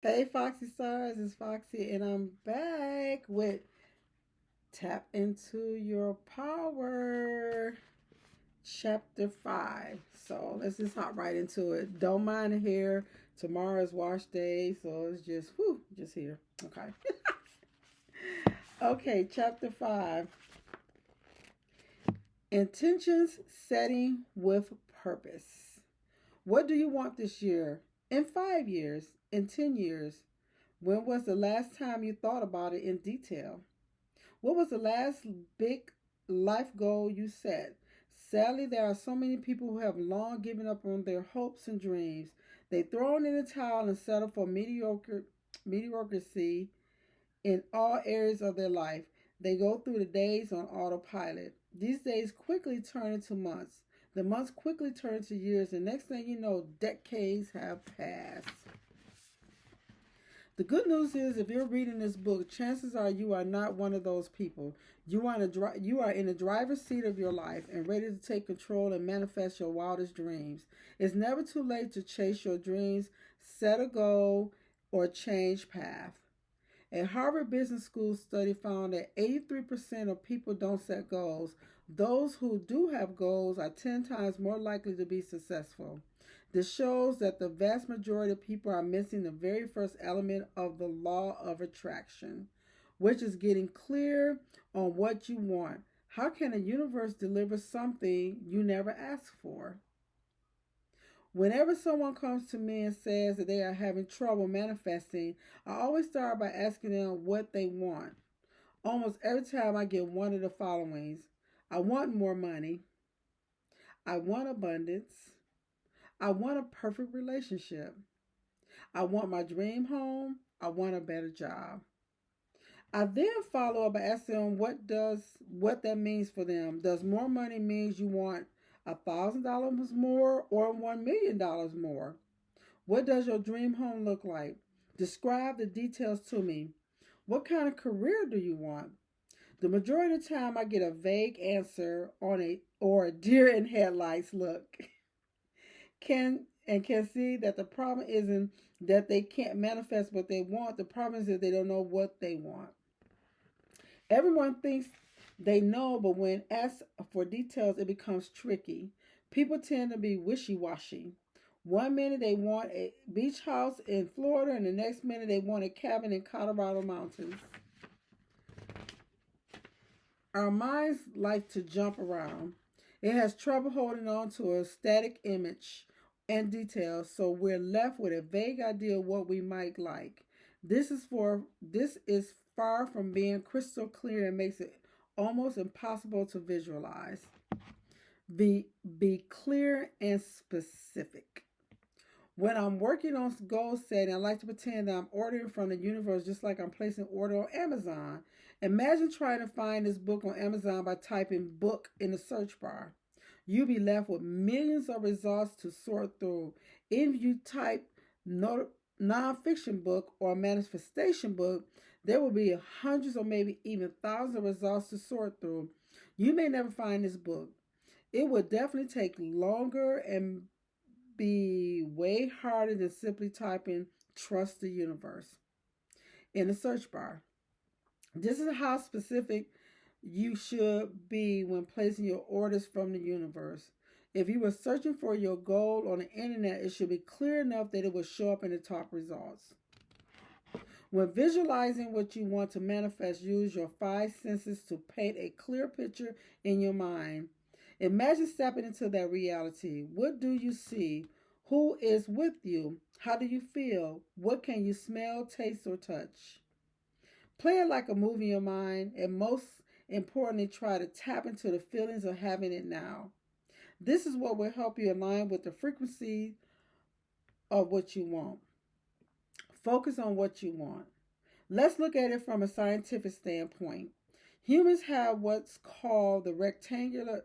Hey, Foxy Stars, it's Foxy, and I'm back with Tap Into Your Power, Chapter 5. So let's just hop right into it. Don't mind the hair. Tomorrow is wash day, so it's just, whew, just here. Okay. Okay, Chapter 5. Intentions Setting with Purpose. What do you want this year? In 5 years? In 10 years? When was the last time you thought about it in detail? What was the last big life goal you set? Sadly, there are so many people who have long given up on their hopes and dreams. They throw in the towel and settle for mediocrity in all areas of their life. They go through the days on autopilot. These days quickly turn into months. The months quickly turn into years, and next thing you know, decades have passed. The good news is, if you're reading this book, chances are you are not one of those people. You are in the driver's seat of your life and ready to take control and manifest your wildest dreams. It's never too late to chase your dreams, set a goal, or change path. A Harvard Business School study found that 83% of people don't set goals. Those who do have goals are 10 times more likely to be successful. This shows that the vast majority of people are missing the very first element of the law of attraction, which is getting clear on what you want. How can a universe deliver something you never asked for? Whenever someone comes to me and says that they are having trouble manifesting, I always start by asking them what they want. Almost every time I get one of the followings: I want more money, I want abundance, I want a perfect relationship, I want my dream home, I want a better job. I then follow up by asking them what that means for them. Does more money means you want $1,000 more or $1 million more? What does your dream home look like? Describe the details to me. What kind of career do you want? The majority of the time I get a vague answer on a or a deer in headlights look. Can see that the problem isn't that they can't manifest what they want. The problem is that they don't know what they want. Everyone thinks they know, but when asked for details, it becomes tricky. People tend to be wishy washy. One minute they want a beach house in Florida, and the next minute they want a cabin in Colorado mountains. Our minds like to jump around. It has trouble holding on to a static image and details, so we're left with a vague idea of what we might like. This is far from being crystal clear and makes it almost impossible to visualize. Be clear and specific. When I'm working on goal setting, I like to pretend that I'm ordering from the universe just like I'm placing an order on Amazon. Imagine trying to find this book on Amazon by typing book in the search bar. You'll be left with millions of results to sort through. If you type no, nonfiction book or manifestation book, there will be hundreds or maybe even thousands of results to sort through. You may never find this book. It would definitely take longer and be way harder than simply typing trust the universe in the search bar. This is how specific you should be when placing your orders from the universe. If you were searching for your goal on the internet, it should be clear enough that it will show up in the top results. When visualizing what you want to manifest, use your five senses to paint a clear picture in your mind. Imagine stepping into that reality. What do you see? Who is with you? How do you feel? What can you smell, taste, or touch? Play it like a movie in your mind, and most importantly, try to tap into the feelings of having it now. This is what will help you align with the frequency of what you want. Focus on what you want. Let's look at it from a scientific standpoint. Humans have what's called the rectangular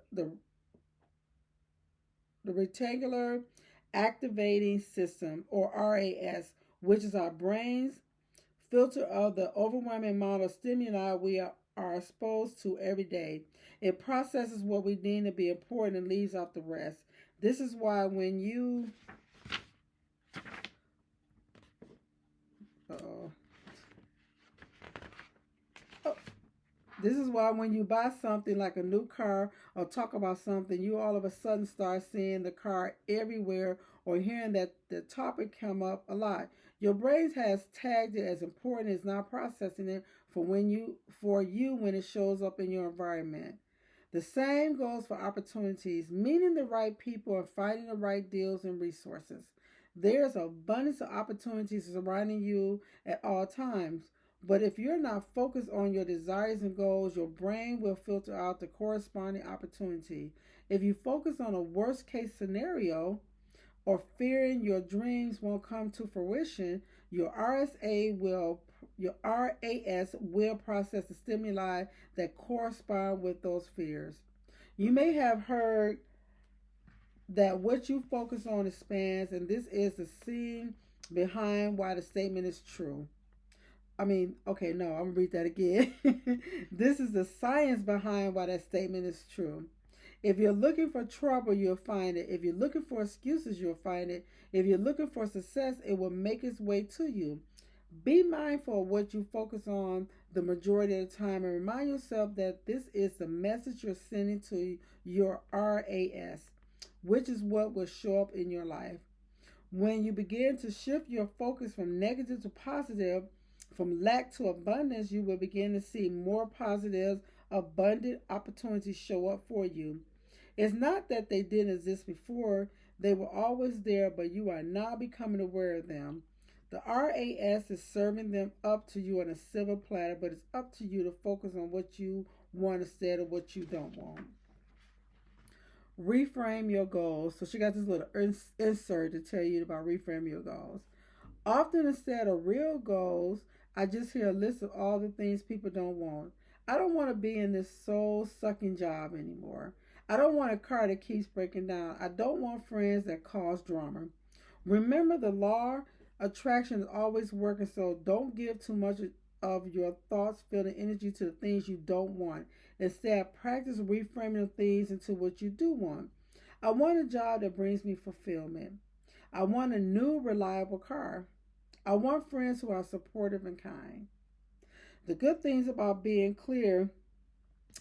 activating system, or RAS, which is our brain's filter of the overwhelming amount of stimuli we are exposed to every day. It processes what we deem to be important and leaves out the rest. This is why when you This is why when you buy something like a new car or talk about something, you all of a sudden start seeing the car everywhere or hearing that the topic come up a lot. Your brain has tagged it as important, it's not processing it for you when it shows up in your environment. The same goes for opportunities, meeting the right people and finding the right deals and resources. There's abundance of opportunities surrounding you at all times. But if you're not focused on your desires and goals, your brain will filter out the corresponding opportunity. If you focus on a worst case scenario or fearing your dreams won't come to fruition, your RAS will process the stimuli that correspond with those fears. You may have heard that what you focus on expands, and this is the scene behind why the statement is true. Okay, no, I'm gonna read that again. This is the science behind why that statement is true. If you're looking for trouble, you'll find it. If you're looking for excuses, you'll find it. If you're looking for success, it will make its way to you. Be mindful of what you focus on the majority of the time and remind yourself that this is the message you're sending to your RAS, which is what will show up in your life. When you begin to shift your focus from negative to positive, from lack to abundance, you will begin to see more positive, abundant opportunities show up for you. It's not that they didn't exist before, they were always there, but you are now becoming aware of them. The RAS is serving them up to you on a silver platter, but it's up to you to focus on what you want instead of what you don't want. Reframe your goals. So she got this little insert to tell you about reframe your goals. Often instead of real goals, I just hear a list of all the things people don't want. I don't want to be in this soul sucking job anymore. I don't want a car that keeps breaking down. I don't want friends that cause drama. Remember, the law of attraction is always working, so don't give too much of your thoughts, feeling, energy to the things you don't want. Instead, practice reframing the things into what you do want. I want a job that brings me fulfillment. I want a new, reliable car. I want friends who are supportive and kind. The good things about being clear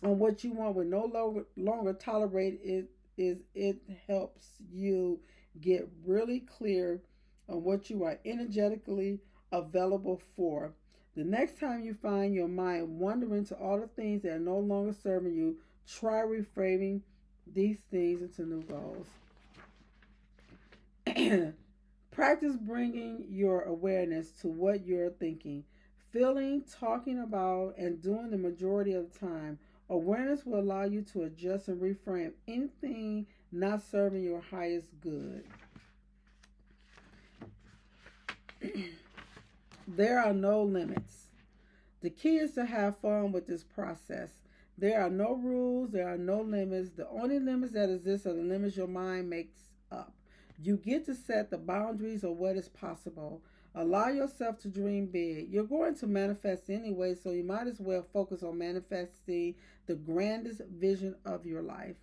on what you want will no longer tolerate it is it helps you get really clear on what you are energetically available for. The next time you find your mind wandering to all the things that are no longer serving you, try reframing these things into new goals. Practice bringing your awareness to what you're thinking, feeling, talking about, and doing the majority of the time. Awareness will allow you to adjust and reframe anything not serving your highest good. There are no limits. The key is to have fun with this process. There are no rules, there are no limits. The only limits that exist are the limits your mind makes up. You get to set the boundaries of what is possible. Allow yourself to dream big. You're going to manifest anyway, so you might as well focus on manifesting the grandest vision of your life.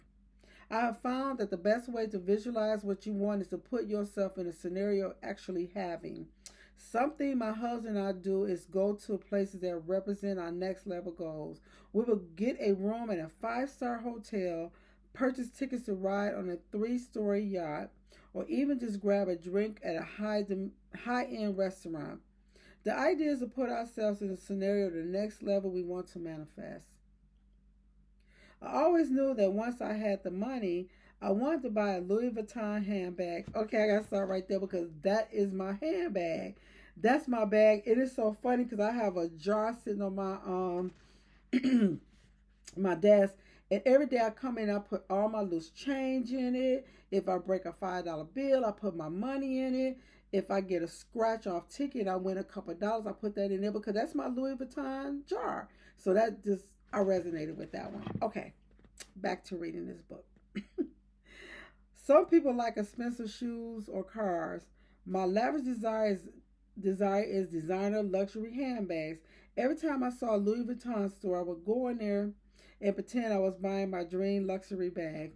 I have found that the best way to visualize what you want is to put yourself in a scenario actually having. Something my husband and I do is go to places that represent our next level goals. We will get a room at a 5-star hotel, purchase tickets to ride on a 3-story yacht, or even just grab a drink at a high-end restaurant. The idea is to put ourselves in a scenario the next level we want to manifest. I always knew that once I had the money, I wanted to buy a Louis Vuitton handbag. Okay, I gotta start right there because that is my handbag. That's my bag. It is so funny because I have a jar sitting on my my desk, and every day I come in, I put all my loose change in it. If I break a $5 bill, I put my money in it. If I get a scratch off ticket, I win a couple of dollars, I put that in there because that's my Louis Vuitton jar. So that just, I resonated with that one. Okay, back to reading this book. Some people like expensive shoes or cars. My lavish desire is designer luxury handbags. Every time I saw a Louis Vuitton store, I would go in there and pretend I was buying my dream luxury bag.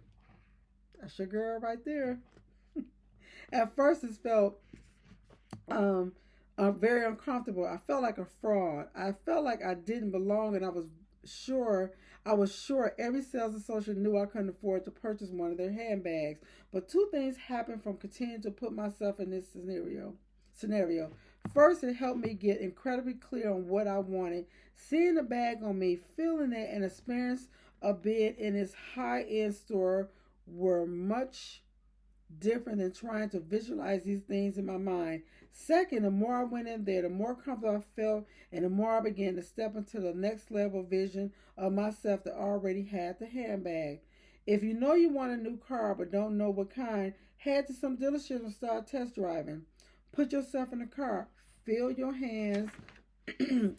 That's your girl right there. At first, it felt very uncomfortable. I felt like a fraud. I felt like I didn't belong, and I was sure I was sure every sales associate knew I couldn't afford to purchase one of their handbags. But two things happened from continuing to put myself in this scenario. First, it helped me get incredibly clear on what I wanted. Seeing the bag on me, feeling it, and experience of being in this high-end store were much different than trying to visualize these things in my mind. Second, the more I went in there, the more comfortable I felt, and the more I began to step into the next level vision of myself that already had the handbag. If you know you want a new car but don't know what kind, head to some dealership and start test driving. Put yourself in the car, feel your hands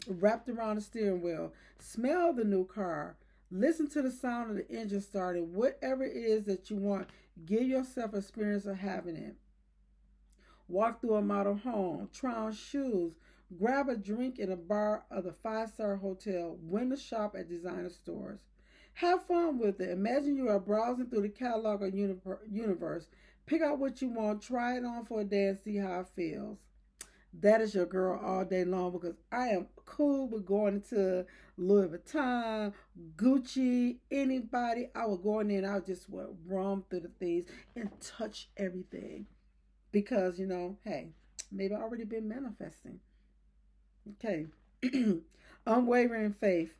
wrapped around the steering wheel, smell the new car, listen to the sound of the engine starting, whatever it is that you want. Give yourself experience of having it. Walk through a model home, try on shoes, grab a drink in a bar of the five-star hotel, window shop at designer stores. Have fun with it. Imagine you are browsing through the catalog of universe. Pick out what you want, try it on for a day and see how it feels. That is your girl all day long because I am cool with going to Louis Vuitton, Gucci, anybody. I would go in there and I would just roam through the things and touch everything because, hey, maybe I already been manifesting. Okay. Unwavering faith.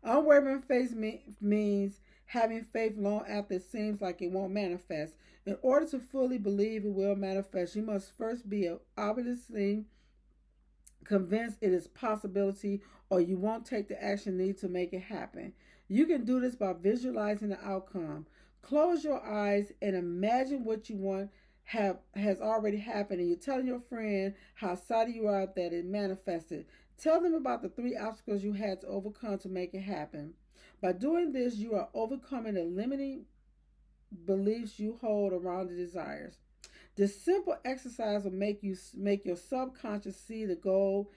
Unwavering faith means having faith long after it seems like it won't manifest. In order to fully believe it will manifest, you must first be obviously convinced it is possibility or you won't take the action needed to make it happen. You can do this by visualizing the outcome. Close your eyes and imagine what you want has already happened and you're telling your friend how excited you are that it manifested. Tell them about the three obstacles you had to overcome to make it happen. By doing this, you are overcoming the limiting beliefs you hold around the desires. This simple exercise will make your subconscious see the goal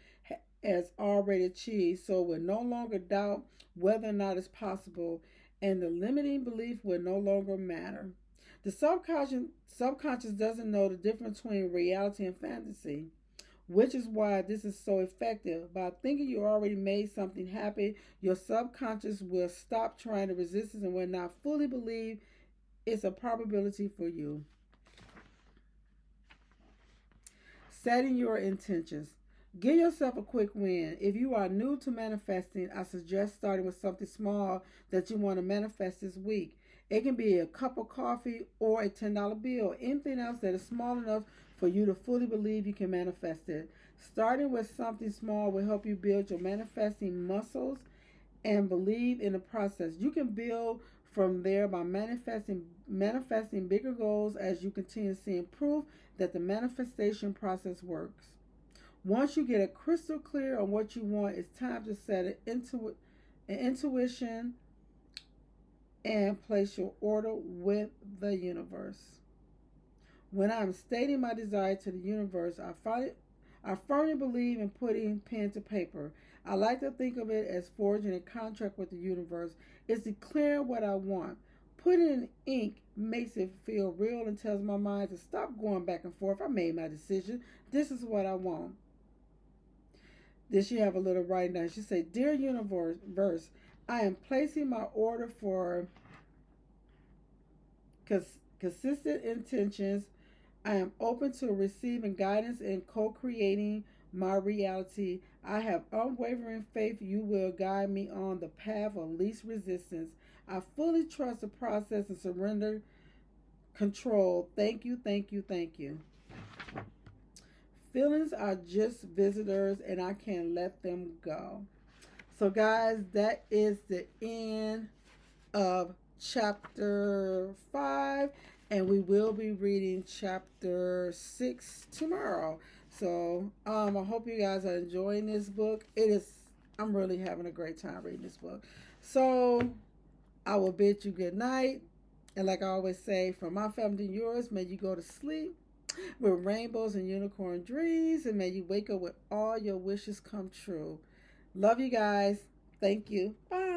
as already achieved, so it will no longer doubt whether or not it's possible, and the limiting belief will no longer matter. The subconscious doesn't know the difference between reality and fantasy, which is why this is so effective. By thinking you already made something happen, your subconscious will stop trying to resist it and will not fully believe it's a probability for you. Setting your intentions. Give yourself a quick win. If you are new to manifesting, I suggest starting with something small that you want to manifest this week. It can be a cup of coffee or a $10 bill. Anything else that is small enough for you to fully believe you can manifest it. Starting with something small will help you build your manifesting muscles and believe in the process. You can build from there by manifesting bigger goals as you continue seeing proof that the manifestation process works. Once you get a crystal clear on what you want, it's time to set an intuition and place your order with the universe. When I'm stating my desire to the universe, I firmly believe in putting pen to paper. I like to think of it as forging a contract with the universe. It's declaring what I want. Putting in ink makes it feel real and tells my mind to stop going back and forth. I made my decision. This is what I want. Then she have a little writing down. She say, "Dear universe, I am placing my order for consistent intentions. I am open to receiving guidance and co-creating my reality. I have unwavering faith you will guide me on the path of least resistance. I fully trust the process and surrender control. Thank you, thank you, thank you. Feelings are just visitors and I can't let them go." So, guys, that is the end of chapter 5, and we will be reading chapter 6 tomorrow. So I hope you guys are enjoying this book. I'm really having a great time reading this book. So I will bid you good night, and like I always say, from my family to yours, may you go to sleep with rainbows and unicorn dreams, and may you wake up with all your wishes come true. Love you guys. Thank you. Bye.